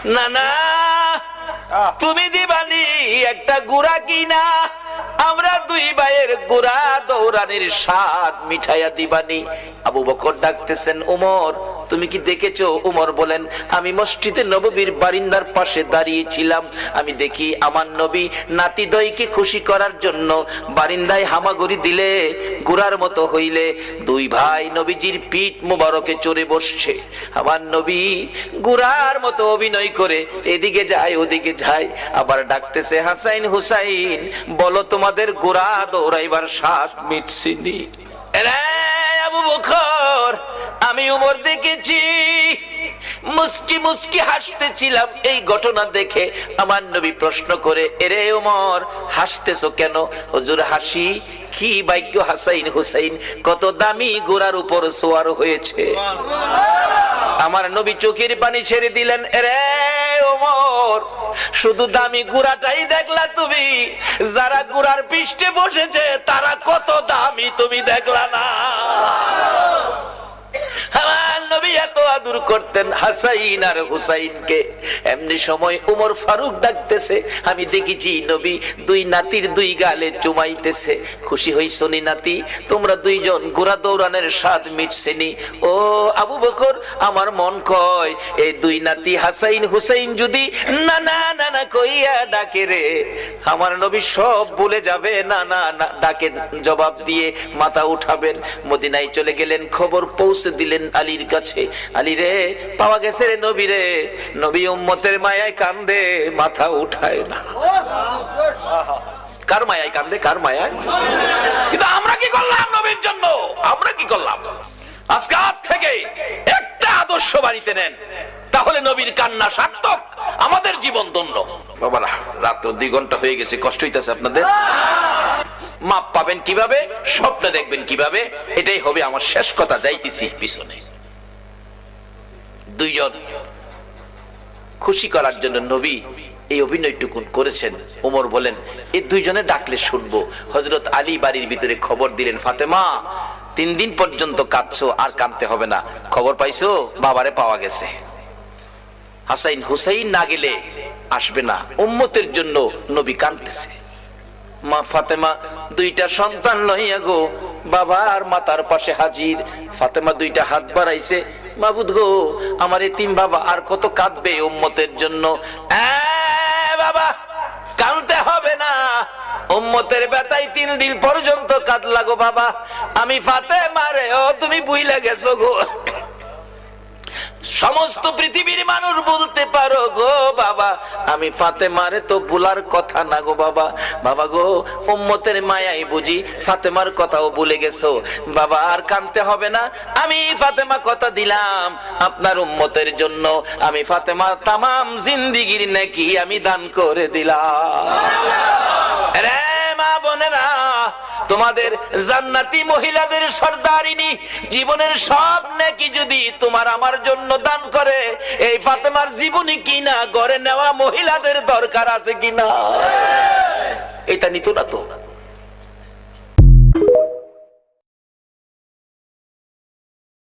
না না তুমি দিবানি একটা গুড়া কিনা, আমরা দুই ভাইয়ের গুড়া দৌড়ানির স্বাদ মিঠাইয়া দিবানি। আবু বকর ডাকতেছেন, উমর তুমি কি দেখেছো? উমর বলেন, আমি মসজিদে নববীর বারিন্দার পাশে দাঁড়িয়েছিলাম, আমি দেখি আমার নবী নাতি দইকে খুশি করার জন্য বারিন্দায় হামাগুড়ি দিলে গুড়ার মতো হইলে দুই ভাই নবীজির পিঠ মুবারকে চড়ে বসছে। আমার নবী গুড়ার মতো অভিনয় করে এদিকে যায় ওদিকে যায়, আবার ডাকতেছে, হাসাইন হুসাইন বলো তোমাদের গুড়া দৌড়াইবার স্বাদ মিটছিনি? আবু বকর আমি উমর দেখেছি, মুস্কি মুস্কি হাসতেছিলাম এই ঘটনা দেখে। আমার নবী প্রশ্ন করে, এরে উমর হাসতেছো কেন? হুজুর হাসি কি ভাগ্য হাসাইন হুসাইন কত দামি ঘোড়ার উপর সওয়ার হয়েছে। আমার নবী চোখের পানি ছেড়ে দিলেন, এরে ওমর শুধু দামি ঘোড়াটাই দেখলা তুমি, যারা ঘোড়ার পৃষ্ঠে বসেছে তারা কত দামি তুমি দেখলা না? আমার নবী এত আদর করতেন হাসাইন আর হুসাইনকে। এমনি সময় উমর ফারুক ডাকতেছে, আমি দেখেছি নবী দুই নাতির দুই গালে চুমাইতেছে। খুশি হইছো নি নাতি? তোমরা দুইজন ঘোড়া দৌড়ানোর স্বাদ মিটছেনি? ও আবু বকর আমার মন কয় এই দুই নাতি হাসাইন হুসাইন যদি না না না না কইয়া ডাকে রে, আমার নবী সব ভুলে যাবে। না না না ডাকে জবাব দিয়ে মাথা উঠাবেন। মদিনায় চলে গেলেন, খবর পৌঁছে দিলেন আলীর কাছে, আলী রে পাওয়া গেছে রে নবী রে। নবী উম্মতের মায়ায় কান্দে, মাথা উঠায় না। কার মায়ায় কান্দে? কার মায়ায়? কিন্তু আমরা কি করলাম নবীর জন্য? আমরা কি করলাম? আজকে আজ থেকে একটা আদর্শ বাড়িতে নেন, তাহলে নবীর কান্না সার্থক, আমাদের জীবন ধন্য। বাবারা রাত্র 2 ঘন্টা হয়ে গেছে, কষ্ট হইতেছে আপনাদের? মাপ পাবেন কিভাবে? স্বপ্ন দেখবেন কিভাবে? এটাই হবে আমার শেষ কথা, যাইতেছি পিছনে। দুইজন খুশি করার জন্য নবী এই অভিনয়টুকু করেছেন। ওমর বলেন, এই দুইজনে ডাকলে শুনবো। হযরত আলী বাড়ির ভিতরে খবর দিলেন, ফাতেমা 3 দিন পর্যন্ত কাঁদছো, আর কাঁদতে হবে না। খবর পাইছো? বাবারে পাওয়া গেছে। হাসাইন হুসাইন না গেলে আসবে না, উম্মতের জন্য নবী কাঁদতেছে। মা ফাতেমা 2টা সন্তান লইয়া গো বাবার মাতার পাশে হাজির। ফাতেমা 2টা হাত বাড়াইছে, মাবুদ গো আমার এতিম বাবা আর কত কাঁদবে উম্মতের জন্য। বাবা কাঁদতে হবে না, উম্মতের ব্যথায় 3 দিন পর্যন্ত কাঁদলা গো বাবা। আমি ফাতেমা রে, ও তুমি বুইলা গেছো গো। সমস্ত পৃথিবীর মানুষ বলতে পারো গো বাবা, আমি ফাতেমারে তো ভুলার কথা না গো বাবা। বাবা গো উম্মতের মায়াই বুঝি ফাতেমার কথাও ভুলে গেছো বাবা, আর কাঁদতে হবে না। আমি ফাতেমা কথা দিলাম আপনার উম্মতের জন্য, আমি ফাতেমার তামাম জিন্দেগির নেকি আমি দান করে দিলাম। রে মা বোনেরা, তোমাদের জান্নাতি মহিলাদের সর্দারিনী জীবনের সব নেকি যদি তোমার আমার জন্য দান করে, এই ফাতেমার জীবনী কিনা ঘরে নেওয়া মহিলাদের দরকার আছে কিনা? এটা নিত না তো।